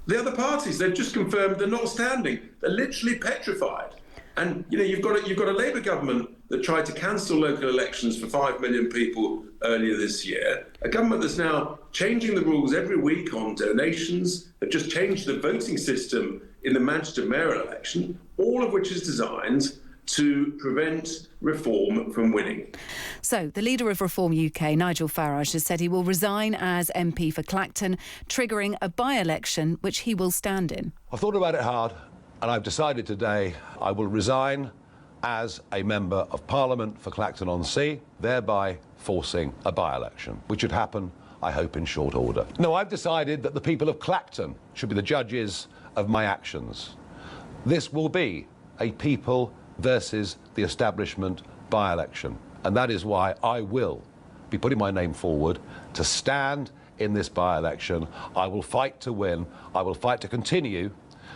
The other parties, they've just confirmed they're not standing. They're literally petrified. And, you've got a Labour government that tried to cancel local elections for 5 million people earlier this year. A government that's now changing the rules every week on donations. They've just changed the voting system in the Manchester mayoral election, all of which is designed to prevent Reform from winning. So, the leader of Reform UK, Nigel Farage, has said he will resign as MP for Clacton, triggering a by-election which he will stand in. I've thought about it hard, and I've decided today I will resign as a Member of Parliament for Clacton-on-Sea, thereby forcing a by-election, which should happen, I hope, in short order. No, I've decided that the people of Clacton should be the judges of my actions. This will be a people versus the establishment by-election, and that is why I will be putting my name forward to stand in this by-election. I will fight to win. I will fight to continue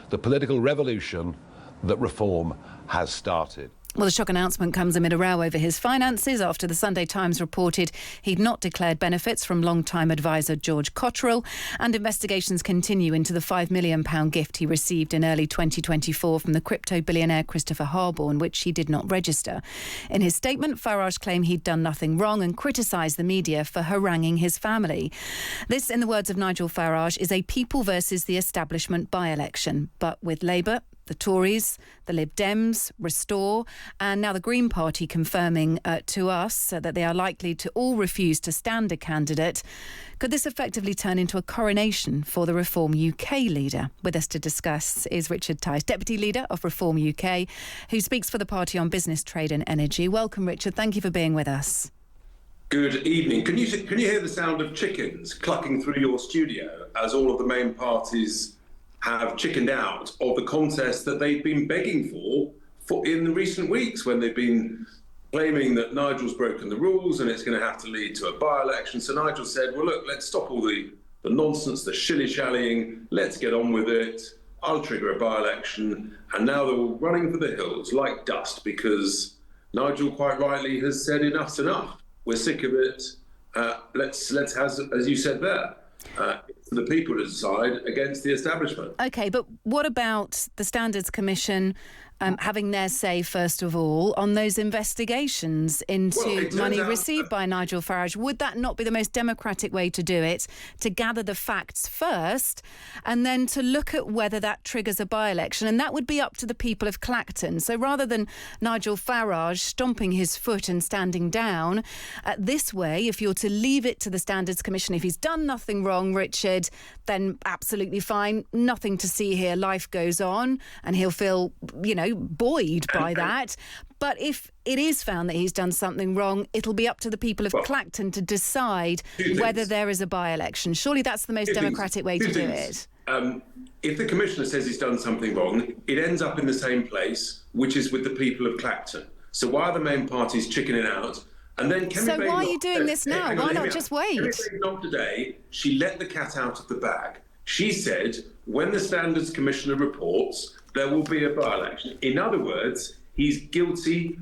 the political revolution that Reform has started. Well, the shock announcement comes amid a row over his finances after the Sunday Times reported he'd not declared benefits from long-time advisor George Cotterill, and investigations continue into the £5 million gift he received in early 2024 from the crypto billionaire Christopher Harborne, which he did not register. In his statement, Farage claimed he'd done nothing wrong and criticised the media for haranguing his family. This, in the words of Nigel Farage, is a people versus the establishment by-election, but with Labour, the Tories, the Lib Dems, Restore, and now the Green Party confirming to us that they are likely to all refuse to stand a candidate. Could this effectively turn into a coronation for the Reform UK leader? With us to discuss is Richard Tice, Deputy Leader of Reform UK, who speaks for the party on business, trade and energy. Welcome, Richard. Thank you for being with us. Good evening. Can you hear the sound of chickens clucking through your studio as all of the main parties have chickened out of the contest that they've been begging for in the recent weeks, when they've been claiming that Nigel's broken the rules and it's going to have to lead to a by-election? So Nigel said, well, look, let's stop all the nonsense, the shilly-shallying, let's get on with it. I'll trigger a by-election. And now they're all running for the hills like dust, because Nigel quite rightly has said enough's enough. We're sick of it. Let's have, as you said there, for the people to decide against the establishment. OK, but what about the Standards Commission having their say, first of all, on those investigations into money received by Nigel Farage? Would that not be the most democratic way to do it, to gather the facts first and then to look at whether that triggers a by-election? And that would be up to the people of Clacton. So rather than Nigel Farage stomping his foot and standing down, this way, if you're to leave it to the Standards Commission, if he's done nothing wrong, Richard, then absolutely fine, nothing to see here, life goes on, and he'll feel, buoyed by that. But if it is found that he's done something wrong, it'll be up to the people of Clacton to decide whether there is a by-election. Surely that's the most democratic way to do it. If the Commissioner says he's done something wrong, it ends up in the same place, which is with the people of Clacton. So why are the main parties chickening out? And then so why are you doing this now? Why not just wait? Not today. She let the cat out of the bag. She said, when the Standards Commissioner reports, there will be a by-election. In other words, he's guilty.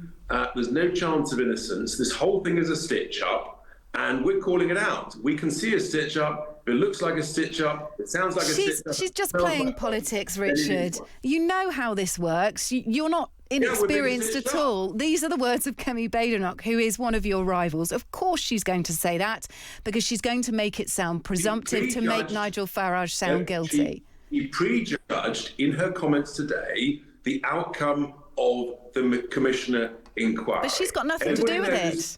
There's no chance of innocence. This whole thing is a stitch-up, and we're calling it out. We can see a stitch-up. It looks like a stitch-up. It sounds like a stitch-up. She's just playing politics, Richard. You know how this works. You're not inexperienced at all. These are the words of Kemi Badenoch, who is one of your rivals. Of course she's going to say that, because she's going to make it sound presumptive to make Nigel Farage sound guilty. She prejudged in her comments today the outcome of the Commissioner inquiry. But she's got nothing to do with it.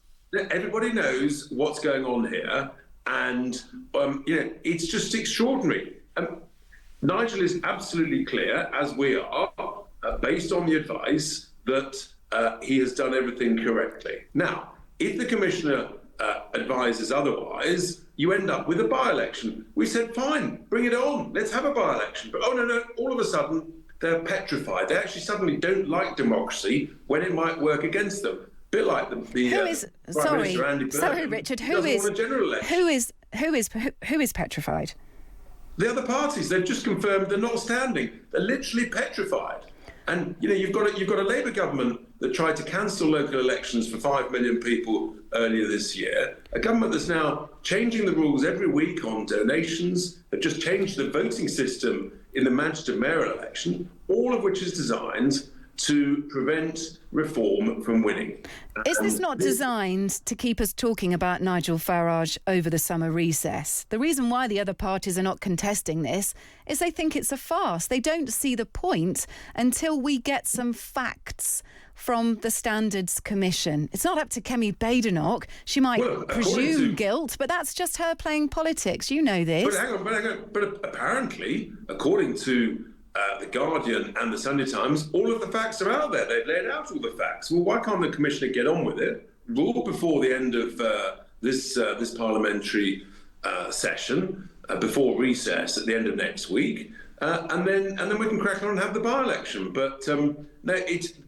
Everybody knows what's going on here, and it's just extraordinary. Nigel is absolutely clear, as we are, based on the advice, that he has done everything correctly. Now, if the Commissioner advises otherwise, you end up with a by-election. We said, fine, bring it on. Let's have a by-election. But, no, all of a sudden, they're petrified. They actually suddenly don't like democracy when it might work against them. A bit like the Prime Minister Andy Burnham. Sorry, Richard, who is petrified? The other parties, they've just confirmed they're not standing. They're literally petrified. And you've got a Labour government that tried to cancel local elections for 5 million people earlier this year. A government that's now changing the rules every week on donations, that just changed the voting system in the Manchester mayoral election, all of which is designed to prevent reform from winning. Is this not designed to keep us talking about Nigel Farage over the summer recess? The reason why the other parties are not contesting this is they think it's a farce. They don't see the point until we get some facts from the Standards Commission. It's not up to Kemi Badenoch. She might presume guilt, but that's just her playing politics. You know this. But hang on. But apparently, according to The Guardian and the Sunday Times, all of the facts are out there. They've laid out all the facts. Well, why can't the Commissioner get on with it, rule before the end of this parliamentary session, before recess at the end of next week, and then we can crack on and have the by-election. But no,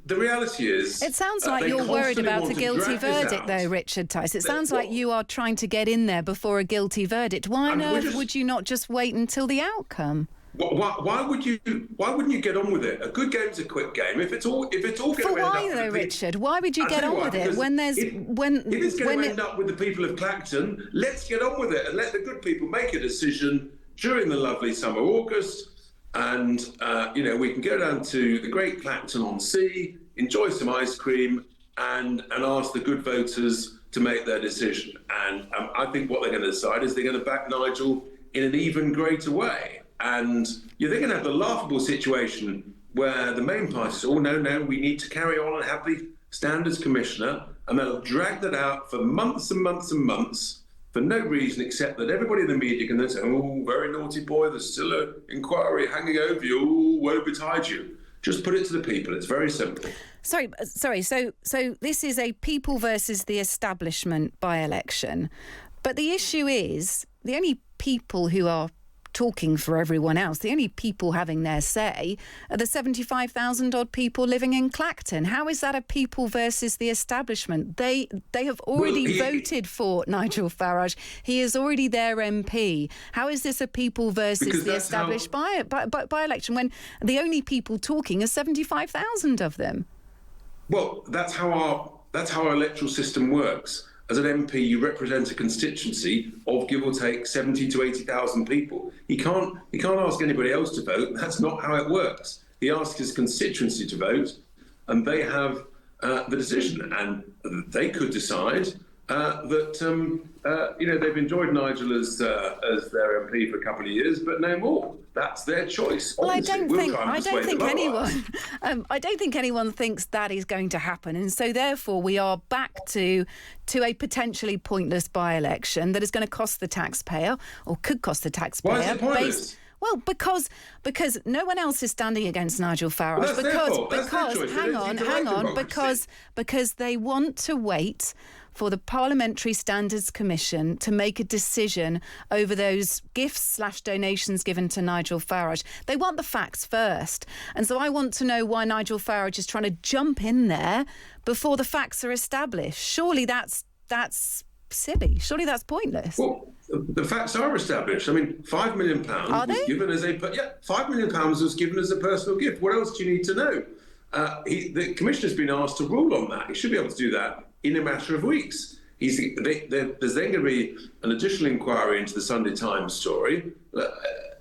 the reality is... It sounds like you're worried about a guilty verdict, though, Richard Tice. It sounds like you are trying to get in there before a guilty verdict. Why on earth would you not just wait until the outcome? Why wouldn't you get on with it? A good game's a quick game. If it's all going to end up... For why, though, Richard? Why would you get on with it when there's... If it's going to end up with the people of Clacton, let's get on with it and let the good people make a decision during the lovely summer August. And, we can go down to the great Clacton-on-Sea, enjoy some ice cream and ask the good voters to make their decision. And I think what they're going to decide is they're going to back Nigel in an even greater way. And they're going to have the laughable situation where the main parties say, no, we need to carry on and have the Standards Commissioner, and they'll drag that out for months and months and months for no reason except that everybody in the media can then say, oh, very naughty boy, there's still an inquiry hanging over you, oh, woe betide you. Just put it to the people. It's very simple. Sorry. So this is a people versus the establishment by-election. But the issue is the only people who are talking for everyone else, the only people having their say are the 75,000 odd people living in Clacton. How is that a people versus the establishment? They have already voted for Nigel Farage. He is already their MP. How is this a people versus the established by-election when the only people talking are 75,000 of them? Well, that's how our electoral system works. As an MP, you represent a constituency of, give or take, 70 to 80,000 people. He can't ask anybody else to vote. That's not how it works. He asks his constituency to vote, and they have the decision. And they could decide that they've enjoyed Nigel as their MP for a couple of years, but no more. That's their choice. Well, I don't think anyone thinks that is going to happen, and so therefore we are back to a potentially pointless by-election that is going to cost the taxpayer, or could cost the taxpayer. Why is it pointless? Well, because no one else is standing against Nigel Farage. Because they want to wait for the Parliamentary Standards Commission to make a decision over those gifts/donations given to Nigel Farage. They want the facts first. And so I want to know why Nigel Farage is trying to jump in there before the facts are established. Surely that's silly. Surely that's pointless. Well, the facts are established. I mean, £5 million was given as £5 million was given as a personal gift. What else do you need to know? The Commissioner's been asked to rule on that. He should be able to do that in a matter of weeks. There's then going to be an additional inquiry into the Sunday Times story.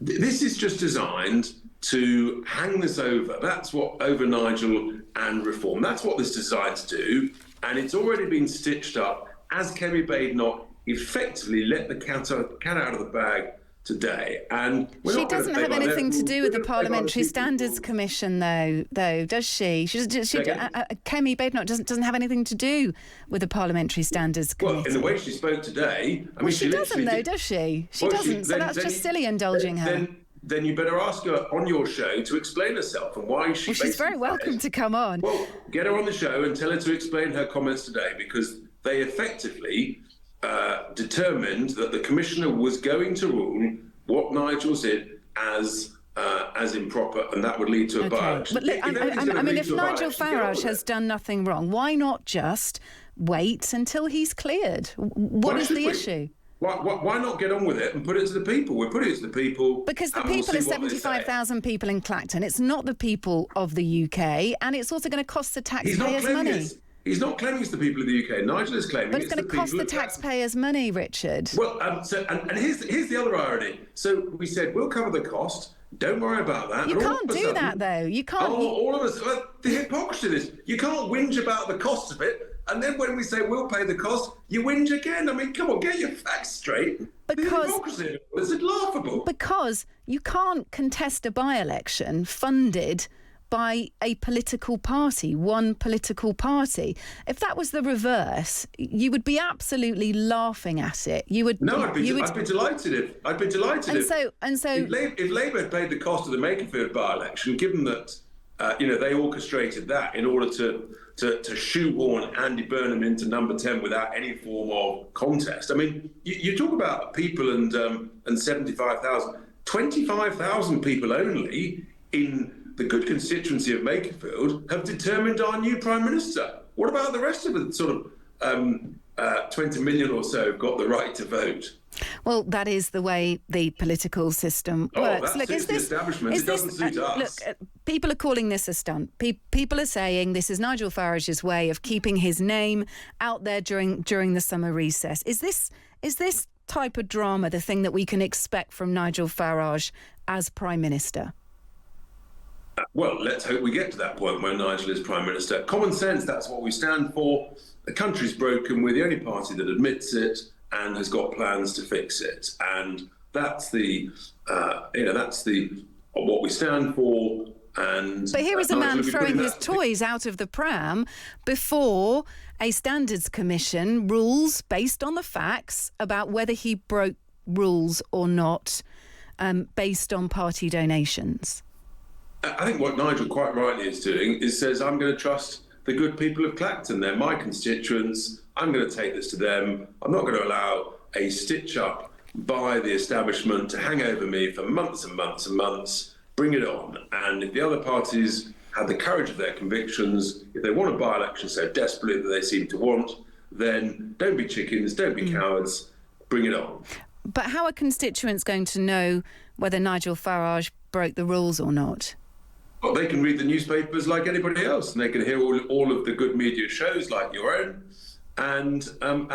This is just designed to hang this over. That's what over Nigel and reform. That's what this is designed to do. And it's already been stitched up as Kemi Badenoch effectively let the cat out of the bag today. And she doesn't have anything to do with the Parliamentary Standards Commission, though, does she? Kemi Badenoch doesn't have anything to do with the Parliamentary Standards Committee. Well, in the way she spoke today, she doesn't, though, does she? She doesn't. So that's just silly indulging her. Then you better ask her on your show to explain herself and why she. Well, she's very welcome to come on. Well, get her on the show and tell her to explain her comments today, because they effectively determined that the Commissioner was going to rule what Nigel said as improper, and that would lead to a by-election. But look, if Nigel Farage has done nothing wrong, why not just wait until he's cleared? What is the issue? Why not get on with it and put it to the people? We're putting it to the people. Because the and we'll people see are what they say. 75,000 people in Clacton. It's not the people of the UK, and it's also going to cost the taxpayers money. He's not claiming it's the people of the UK. Nigel is claiming But it's going to cost the taxpayers money, Richard. Well, and here's the other irony. So we said, we'll cover the cost. Don't worry about that. You can't do that, though. You can't. All of us, the hypocrisy of this. You can't whinge about the cost of it. And then when we say we'll pay the cost, you whinge again. I mean, come on, get your facts straight. The hypocrisy of it is laughable. Because you can't contest a by-election funded by a political party, one political party. If that was the reverse, you would be absolutely laughing at it. You would. No, I'd be delighted if. And so, if Labour had paid the cost of the Makerfield by-election, given that they orchestrated that in order to shoehorn Andy Burnham into number 10 without any form of contest. I mean, you talk about people and 75,000, 25,000 people only in the good constituency of Makerfield have determined our new Prime Minister. What about the rest of the sort of 20 million or so have got the right to vote? Well, that is the way the political system works. That suits the establishment. It doesn't suit us. Look, people are calling this a stunt. People are saying this is Nigel Farage's way of keeping his name out there during the summer recess. Is this type of drama the thing that we can expect from Nigel Farage as Prime Minister? Well, let's hope we get to that point where Nigel is Prime Minister. Common sense, that's what we stand for. The country's broken. We're the only party that admits it and has got plans to fix it. And that's what we stand for. But here is a man throwing his toys out of the pram before a standards commission rules based on the facts about whether he broke rules or not, based on party donations. I think what Nigel quite rightly is doing is says, I'm going to trust the good people of Clacton. They're my constituents. I'm going to take this to them. I'm not going to allow a stitch-up by the establishment to hang over me for months and months and months. Bring it on. And if the other parties have the courage of their convictions, if they want a by-election so desperately that they seem to want, then don't be chickens, don't be cowards, bring it on. But how are constituents going to know whether Nigel Farage broke the rules or not? Well, they can read the newspapers like anybody else, and they can hear all of the good media shows like your own, and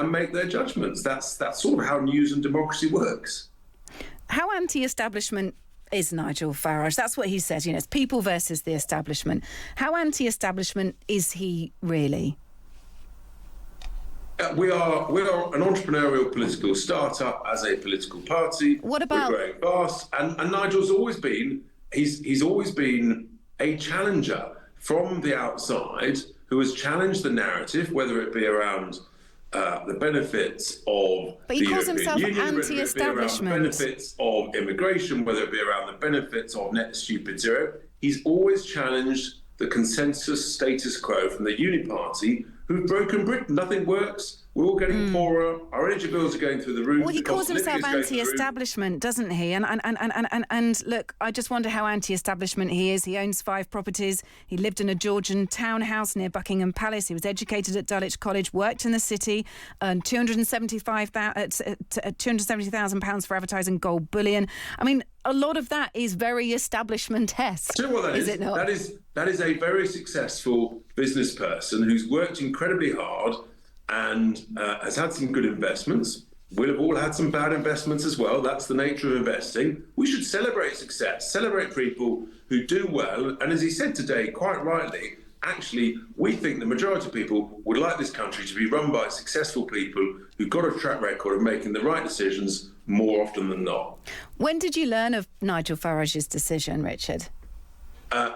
make their judgments. That's sort of how news and democracy works. How anti-establishment is Nigel Farage? That's what he says. It's people versus the establishment. How anti-establishment is he really? We are an entrepreneurial political start-up as a political party. What about... We're growing fast, and Nigel's always been... He's always been a challenger from the outside who has challenged the narrative, whether it be around the benefits of but he the calls European himself Union, anti-establishment. whether it be around the benefits of immigration, whether it be around the benefits of net stupid zero. He's always challenged the consensus status quo from the Uni Party, who've broken Britain. Nothing works. We're all getting poorer. Our energy bills are going through the roof. Well, he calls himself anti-establishment, doesn't he? And look, I just wonder how anti-establishment he is. He owns 5 properties. He lived in a Georgian townhouse near Buckingham Palace. He was educated at Dulwich College, worked in the city, earned £270,000 for advertising gold bullion. I mean, a lot of that is very establishment-esque. Do you know what that is? It not? That is a very successful business person who's worked incredibly hard and has had some good investments. We'll have all had some bad investments as well. That's the nature of investing. We should celebrate success, celebrate people who do well. And as he said today, quite rightly, actually, we think the majority of people would like this country to be run by successful people who've got a track record of making the right decisions more often than not. When did you learn of Nigel Farage's decision, Richard?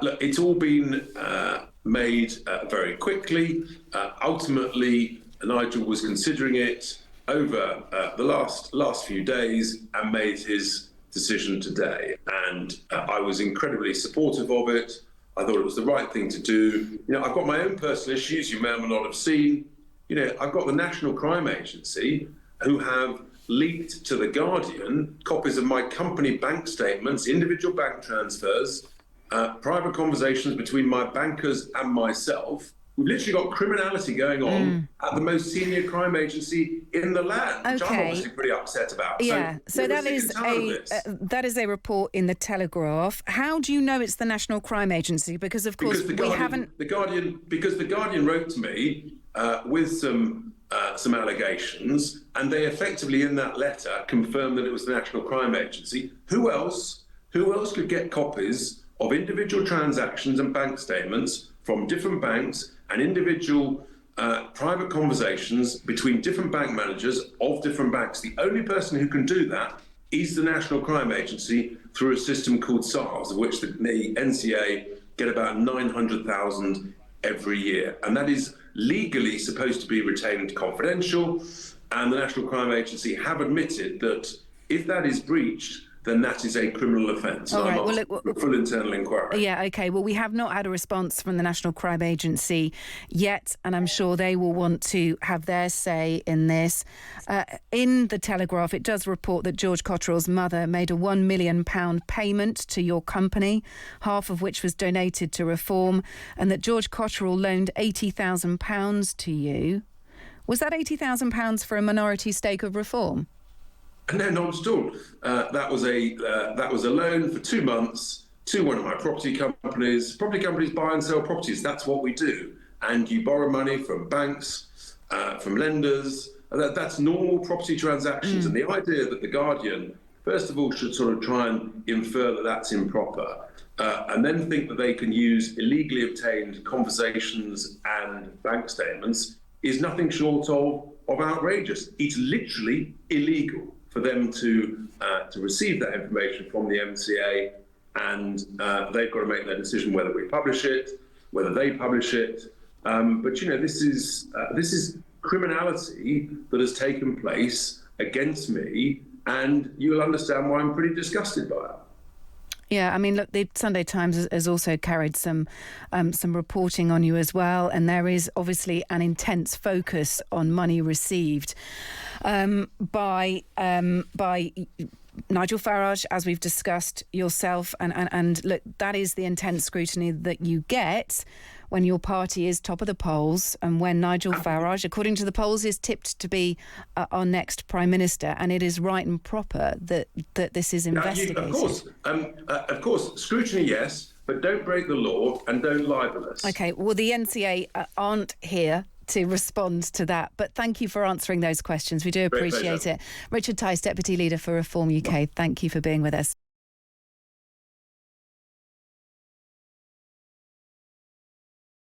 Look, it's all been made very quickly. Ultimately, Nigel was considering it over the last few days and made his decision today. And I was incredibly supportive of it. I thought it was the right thing to do. I've got my own personal issues you may or may not have seen. I've got the National Crime Agency who have leaked to The Guardian copies of my company bank statements, individual bank transfers, private conversations between my bankers and myself, We've literally got criminality going on at the most senior crime agency in the land, which I'm obviously pretty upset about. Yeah, so that is a report in the Telegraph. How do you know it's the National Crime Agency? Because of course the Guardian wrote to me with some allegations, and they effectively in that letter confirmed that it was the National Crime Agency. Who else could get copies of individual transactions and bank statements from different banks and individual private conversations between different bank managers of different banks? The only person who can do that is the National Crime Agency through a system called SARS, of which the NCA get about 900,000 every year. And that is legally supposed to be retained confidential. And the National Crime Agency have admitted that if that is breached, then that is a criminal offence. All right, well, a full internal inquiry. Yeah, OK. Well, we have not had a response from the National Crime Agency yet, and I'm sure they will want to have their say in this. In the Telegraph, it does report that George Cotterill's mother made a £1 million payment to your company, half of which was donated to Reform, and that George Cotterill loaned £80,000 to you. Was that £80,000 for a minority stake of Reform? No, not at all. That was a loan for 2 months to one of my property companies. Property companies buy and sell properties. That's what we do. And you borrow money from banks, from lenders. That's normal property transactions. And the idea that the Guardian, first of all, should sort of try and infer that that's improper, and then think that they can use illegally obtained conversations and bank statements is nothing short of outrageous. It's literally illegal for them to receive that information from the MCA, and they've got to make their decision whether we publish it, whether they publish it. But this is criminality that has taken place against me, and you'll understand why I'm pretty disgusted by it. Yeah, I mean, look, the Sunday Times has also carried some reporting on you as well, and there is obviously an intense focus on money received by Nigel Farage, as we've discussed, yourself, and look, that is the intense scrutiny that you get when your party is top of the polls and when Nigel Farage, according to the polls, is tipped to be our next Prime Minister, and it is right and proper that this is investigated. Of course, scrutiny, yes, but don't break the law and don't libel us. OK, well, the NCA aren't here to respond to that, but thank you for answering those questions. We do appreciate it. Richard Tice, Deputy Leader for Reform UK, thank you for being with us.